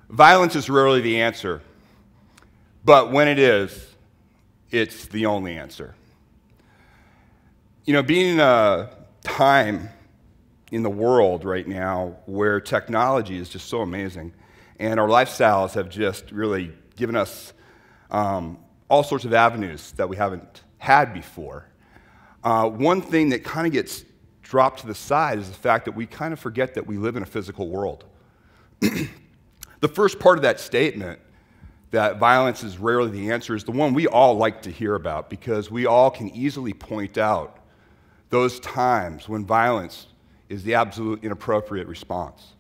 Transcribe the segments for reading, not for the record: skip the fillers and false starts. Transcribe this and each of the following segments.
Violence is rarely the answer, but when it is, it's the only answer. You know, being in a time in the world right now where technology is just so amazing, and our lifestyles have just really given us all sorts of avenues that we haven't had before. One thing that kind of gets dropped to the side is the fact that we kind of forget that we live in a physical world. The first part of that statement, that violence is rarely the answer, is the one we all like to hear about because we all can easily point out those times when violence is the absolute inappropriate response.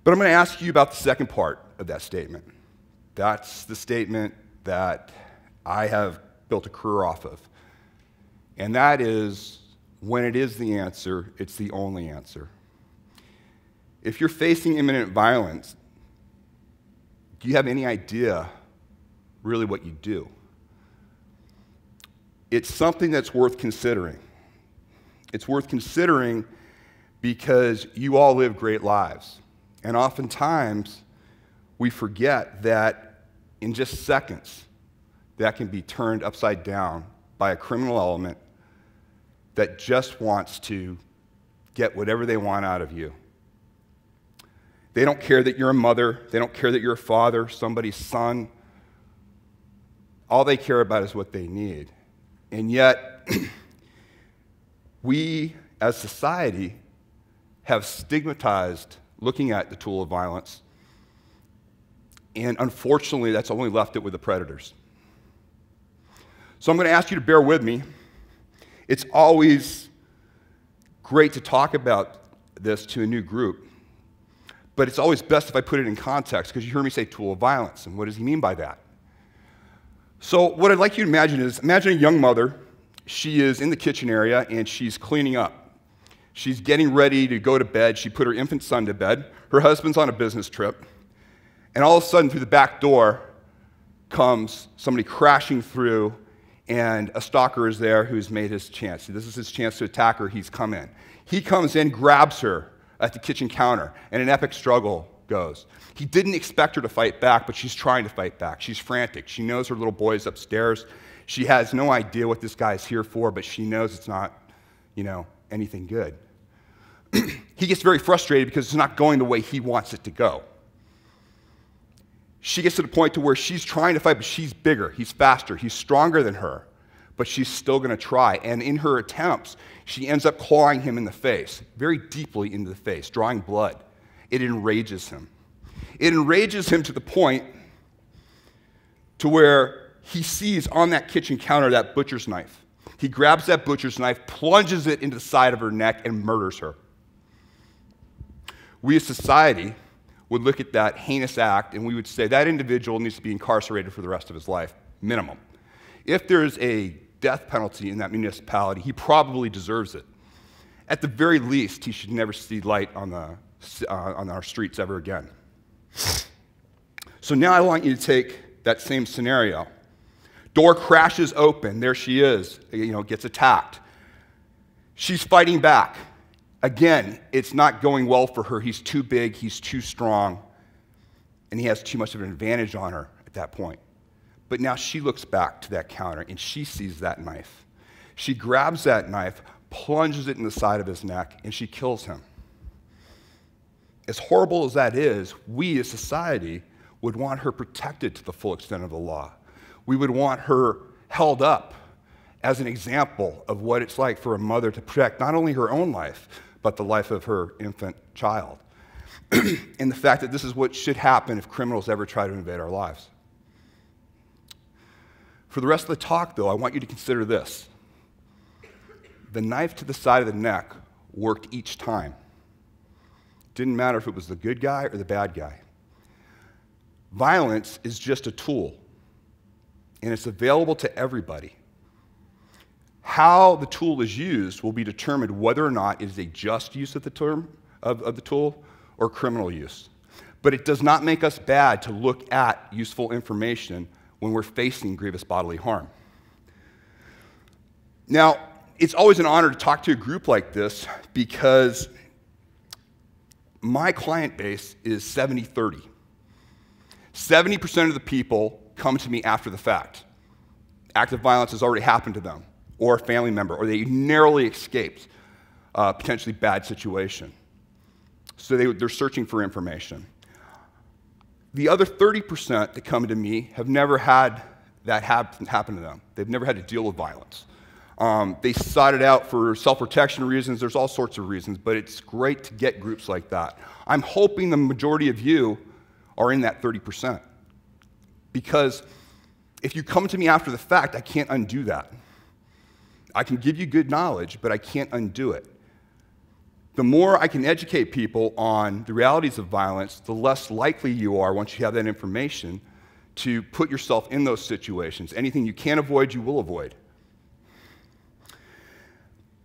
But I'm going to ask you about the second part of that statement. That's the statement that I have built a career off of. And that is, when it is the answer, it's the only answer. If you're facing imminent violence, do you have any idea really what you do? It's something that's worth considering. It's worth considering because you all live great lives. And oftentimes, we forget that in just seconds, that can be turned upside down by a criminal element that just wants to get whatever they want out of you. They don't care that you're a mother. They don't care that you're a father, somebody's son. All they care about is what they need. And yet, we as society have stigmatized looking at the tool of violence. And unfortunately, that's only left it with the predators. So I'm going to ask you to bear with me. It's always great to talk about this to a new group, but it's always best if I put it in context, because you heard me say tool of violence, and what does he mean by that? So what I'd like you to imagine is, imagine a young mother. She is in the kitchen area, and she's cleaning up. She's getting ready to go to bed. She put her infant son to bed. Her husband's on a business trip. And all of a sudden, through the back door comes somebody crashing through, and a stalker is there who's made his chance. This is his chance to attack her. He's come in. He comes in, grabs her at the kitchen counter, and an epic struggle goes. He didn't expect her to fight back, but she's trying to fight back. She's frantic. She knows her little boy's upstairs. She has no idea what this guy's here for, but she knows it's not, anything good. He gets very frustrated because it's not going the way he wants it to go. She gets to the point to where she's trying to fight, but she's bigger, he's faster, he's stronger than her, but she's still going to try. And in her attempts, she ends up clawing him in the face, very deeply into the face, drawing blood. It enrages him. It enrages him to the point to where he sees on that kitchen counter that butcher's knife. He grabs that butcher's knife, plunges it into the side of her neck, and murders her. We as society would look at that heinous act and we would say that individual needs to be incarcerated for the rest of his life, minimum. If there's a death penalty in that municipality, he probably deserves it. At the very least, he should never see light on our streets ever again. So now I want you to take that same scenario. Door crashes open. There she is, gets attacked. She's fighting back. Again, it's not going well for her. He's too big, he's too strong, and he has too much of an advantage on her at that point. But now she looks back to that counter, and she sees that knife. She grabs that knife, plunges it in the side of his neck, and she kills him. As horrible as that is, we as society would want her protected to the full extent of the law. We would want her held up as an example of what it's like for a mother to protect not only her own life, but the life of her infant child. And the fact that this is what should happen if criminals ever try to invade our lives. For the rest of the talk, though, I want you to consider this. The knife to the side of the neck worked each time. Didn't matter if it was the good guy or the bad guy. Violence is just a tool, and it's available to everybody. How the tool is used will be determined whether or not it is a just use of the tool or criminal use. But it does not make us bad to look at useful information when we're facing grievous bodily harm. Now, it's always an honor to talk to a group like this because my client base is 70-30. 70% of the people come to me after the fact. Active violence has already happened to them, or a family member, or they narrowly escaped a potentially bad situation. So they're searching for information. The other 30% that come to me have never had that happen to them. They've never had to deal with violence. They sought it out for self-protection reasons. There's all sorts of reasons, but it's great to get groups like that. I'm hoping the majority of you are in that 30%. Because if you come to me after the fact, I can't undo that. I can give you good knowledge, but I can't undo it. The more I can educate people on the realities of violence, the less likely you are, once you have that information, to put yourself in those situations. Anything you can avoid, you will avoid.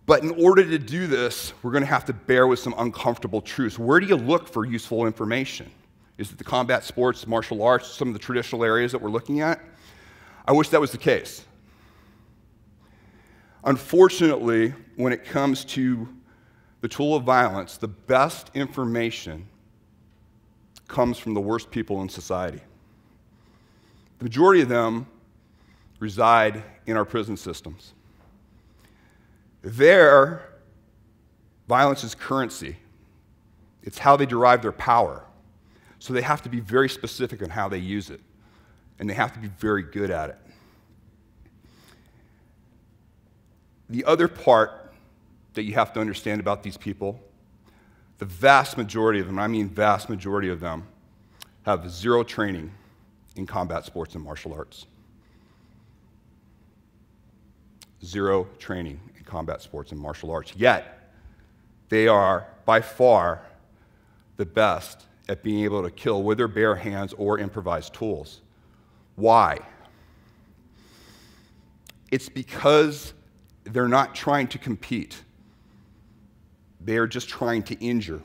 But in order to do this, we're going to have to bear with some uncomfortable truths. Where do you look for useful information? Is it the combat sports, martial arts, some of the traditional areas that we're looking at? I wish that was the case. Unfortunately, when it comes to the tool of violence, the best information comes from the worst people in society. The majority of them reside in our prison systems. There, violence is currency. It's how they derive their power. So they have to be very specific on how they use it, and they have to be very good at it. The other part that you have to understand about these people, the vast majority of them, I mean vast majority of them, have zero training in combat sports and martial arts. Zero training in combat sports and martial arts. Yet, they are by far the best at being able to kill with their bare hands or improvised tools. Why? It's because they're not trying to compete. They are just trying to injure.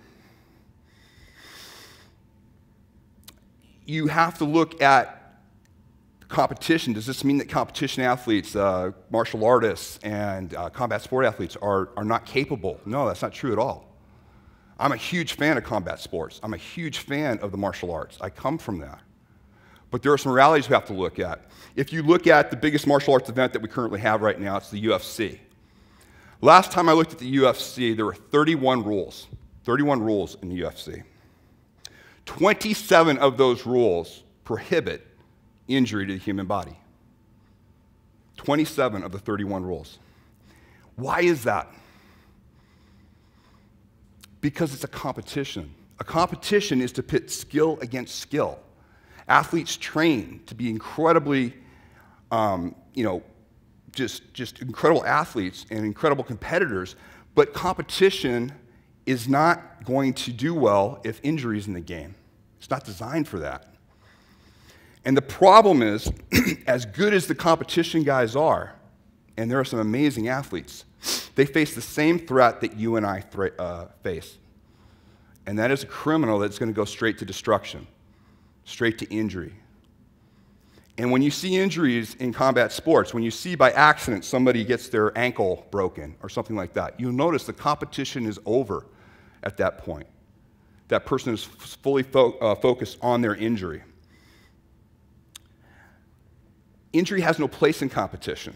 You have to look at competition. Does this mean that competition athletes, martial artists, and combat sport athletes are not capable? No, that's not true at all. I'm a huge fan of combat sports. I'm a huge fan of the martial arts. I come from that. But there are some realities we have to look at. If you look at the biggest martial arts event that we currently have right now, it's the UFC. Last time I looked at the UFC, there were 31 rules. 31 rules in the UFC. 27 of those rules prohibit injury to the human body. 27 of the 31 rules. Why is that? Because it's a competition. A competition is to pit skill against skill. Athletes train to be incredibly, just incredible athletes and incredible competitors, but competition is not going to do well if injury's in the game. It's not designed for that. And the problem is, as good as the competition guys are, and there are some amazing athletes, they face the same threat that you and I face. And that is a criminal that's going to go straight to destruction, straight to injury. And when you see injuries in combat sports, when you see by accident somebody gets their ankle broken or something like that, you'll notice the competition is over at that point. That person is fully focused on their injury. Injury has no place in competition.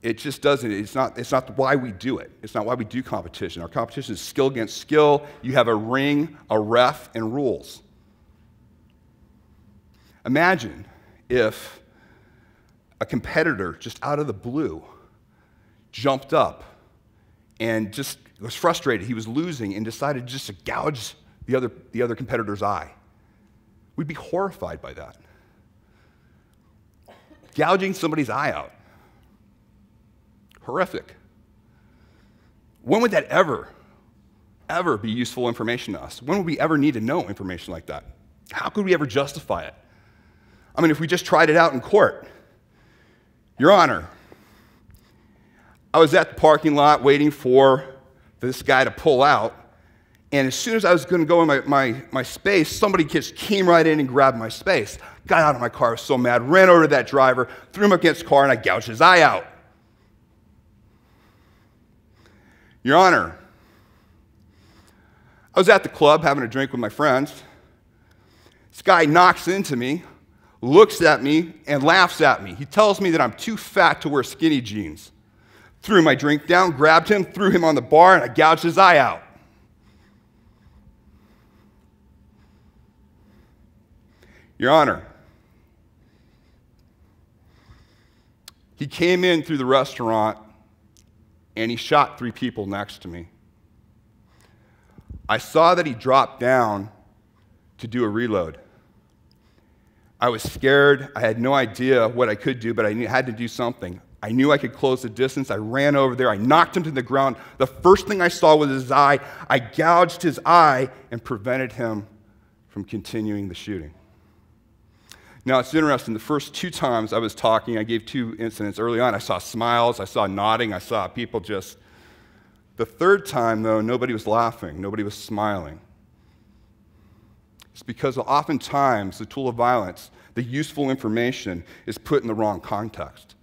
It just doesn't. It's not why we do it. It's not why we do competition. Our competition is skill against skill. You have a ring, a ref, and rules. Imagine if a competitor just out of the blue jumped up and just was frustrated. He was losing and decided just to gouge the other competitor's eye. We'd be horrified by that. Gouging somebody's eye out. Horrific. When would that ever be useful information to us? When would we ever need to know information like that? How could we ever justify it? I mean, if we just tried it out in court. Your Honor, I was at the parking lot waiting for this guy to pull out, and as soon as I was going to go in my space, somebody just came right in and grabbed my space. Got out of my car, I was so mad, ran over to that driver, threw him against the car, and I gouged his eye out. Your Honor, I was at the club having a drink with my friends. This guy knocks into me, looks at me, and laughs at me. He tells me that I'm too fat to wear skinny jeans. Threw my drink down, grabbed him, threw him on the bar, and I gouged his eye out. Your Honor, he came in through the restaurant and he shot 3 people next to me. I saw that he dropped down to do a reload. I was scared. I had no idea what I could do, but I had to do something. I knew I could close the distance. I ran over there. I knocked him to the ground. The first thing I saw was his eye. I gouged his eye and prevented him from continuing the shooting. Now, it's interesting. The first 2 times I was talking, I gave 2 incidents early on. I saw smiles. I saw nodding. I saw people just... The third time, though, nobody was laughing. Nobody was smiling. It's because oftentimes the tool of violence, the useful information, is put in the wrong context.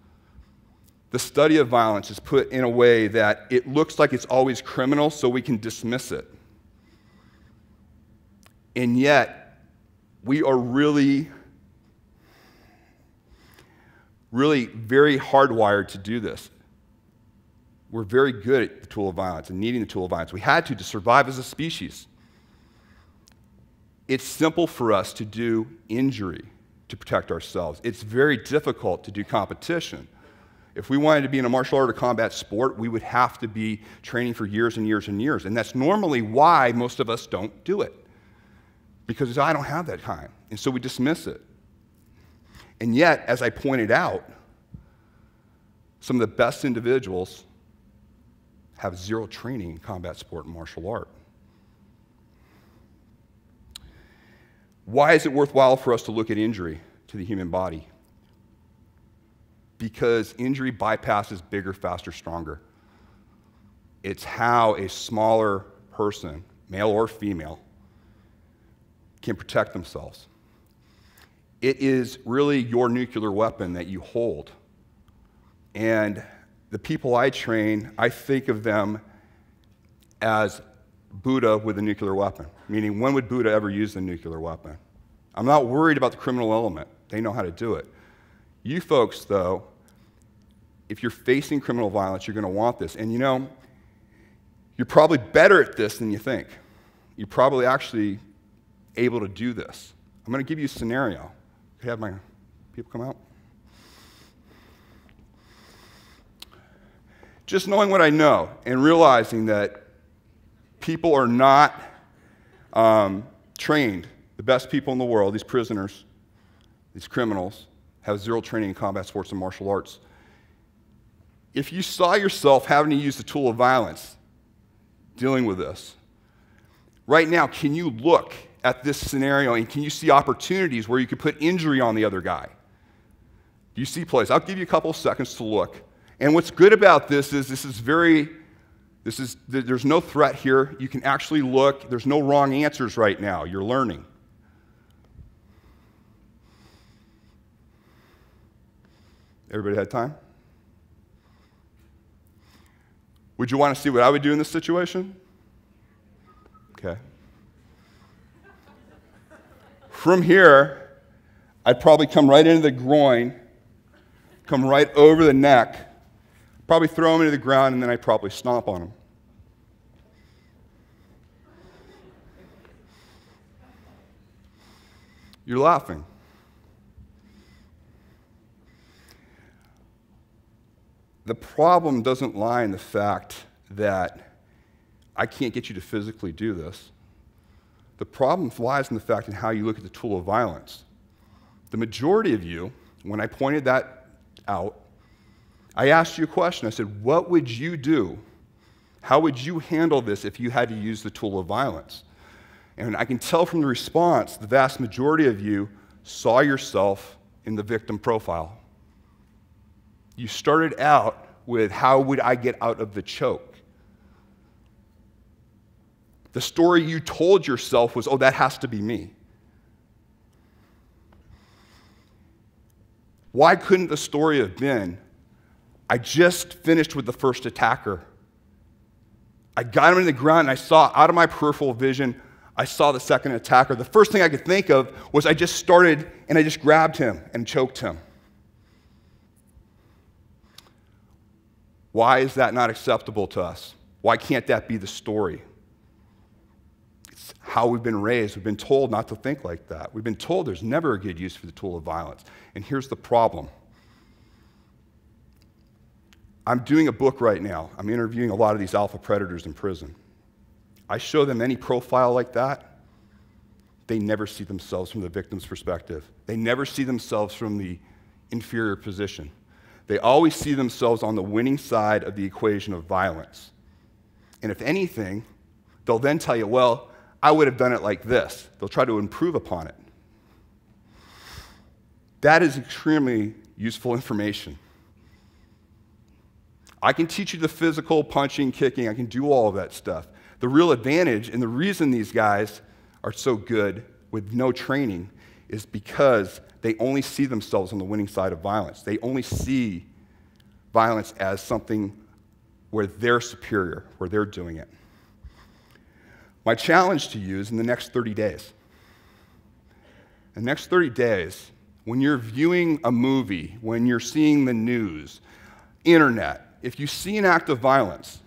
The study of violence is put in a way that it looks like it's always criminal, so we can dismiss it. And yet, we are really very hardwired to do this. We're very good at the tool of violence and needing the tool of violence. We had to survive as a species. It's simple for us to do injury to protect ourselves. It's very difficult to do competition. If we wanted to be in a martial art or combat sport, we would have to be training for years and years and years. And that's normally why most of us don't do it. Because I don't have that time. And so we dismiss it. And yet, as I pointed out, some of the best individuals have 0 training in combat sport and martial art. Why is it worthwhile for us to look at injury to the human body? Because injury bypasses bigger, faster, stronger. It's how a smaller person, male or female, can protect themselves. It is really your nuclear weapon that you hold. And the people I train, I think of them as Buddha with a nuclear weapon, meaning when would Buddha ever use the nuclear weapon? I'm not worried about the criminal element. They know how to do it. You folks, though, if you're facing criminal violence, you're going to want this. And you know, you're probably better at this than you think. You're probably actually able to do this. I'm going to give you a scenario. Could I have my people come out? Just knowing what I know and realizing that people are not trained, the best people in the world, these prisoners, these criminals, have 0 training in combat sports and martial arts. If you saw yourself having to use the tool of violence dealing with this, right now, can you look at this scenario and can you see opportunities where you could put injury on the other guy? Do you see places? I'll give you a couple of seconds to look. And what's good about this is there's no threat here. You can actually look. There's no wrong answers right now. You're learning. Everybody had time? Would you want to see what I would do in this situation? Okay. From here, I'd probably come right into the groin, come right over the neck, probably throw him into the ground, and then I'd probably stomp on him. You're laughing. The problem doesn't lie in the fact that I can't get you to physically do this. The problem lies in the fact in how you look at the tool of violence. The majority of you, when I pointed that out, I asked you a question. I said, what would you do? How would you handle this if you had to use the tool of violence? And I can tell from the response, the vast majority of you saw yourself in the victim profile. You started out with, how would I get out of the choke? The story you told yourself was, oh, that has to be me. Why couldn't the story have been, I just finished with the first attacker. I got him in the ground, and I saw out of my peripheral vision, I saw the second attacker. The first thing I could think of was I just started and I just grabbed him and choked him. Why is that not acceptable to us? Why can't that be the story? It's how we've been raised. We've been told not to think like that. We've been told there's never a good use for the tool of violence. And here's the problem. I'm doing a book right now. I'm interviewing a lot of these alpha predators in prison. I show them any profile like that, they never see themselves from the victim's perspective. They never see themselves from the inferior position. They always see themselves on the winning side of the equation of violence. And if anything, they'll then tell you, well, I would have done it like this. They'll try to improve upon it. That is extremely useful information. I can teach you the physical, punching, kicking, I can do all of that stuff. The real advantage, and the reason these guys are so good with no training, is because they only see themselves on the winning side of violence. They only see violence as something where they're superior, where they're doing it. My challenge to you is in the next 30 days. In the next 30 days, when you're viewing a movie, when you're seeing the news, internet, if you see an act of violence,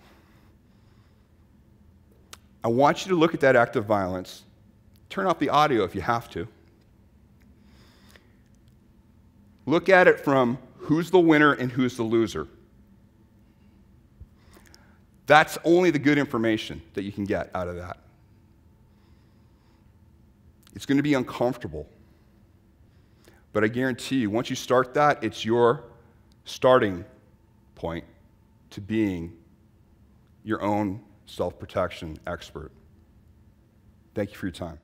I want you to look at that act of violence, turn off the audio if you have to. Look at it from who's the winner and who's the loser. That's only the good information that you can get out of that. It's going to be uncomfortable. But I guarantee you, once you start that, it's your starting point to being your own self-protection expert. Thank you for your time.